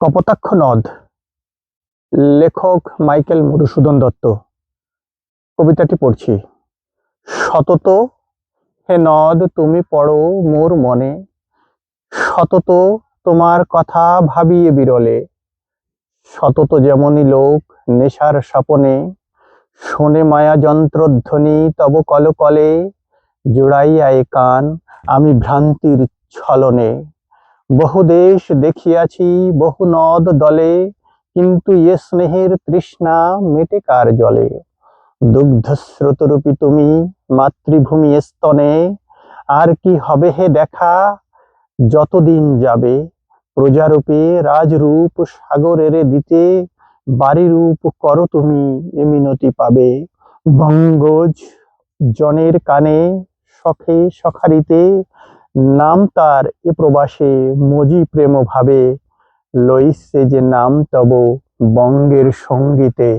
কপোতাক্ষ নদ, লেখক মাইকেল মধুসূদন দত্ত। কবিতাটি পড়ছি। সতত হে নদ তুমি পড়ো মোর মনে, সতত তোমার কথা ভাবিয়ে বিরলে। সতত যেমনি লোক নেশার স্বপনে শোনে মায়া যন্ত্রধ্বনি তব কলকলে, জোড়াইয়া এ কান আমি ভ্রান্তির ছলনে। বহু দেশ দেখিয়াছি বহু নদ দলে, কিন্তু এ স্নেহের তৃষ্ণা মেটে কার জলে। দুগ্ধস্রোতরূপী তুমি মাতৃভূমি স্তনে, আর কি হবে হে দেখা যতদিন যাবে। প্রজারূপে রাজরূপ সাগরেরে দিতে, বাড়িরূপ করো তুমি এ মিনতি পাবে। বঙ্গজ জনের কানে সখে সখারিতে, নাম তার এ প্রবাসে মজি প্রেম ভাবে। লইছে যে নাম তব বঙ্গের সঙ্গীতে।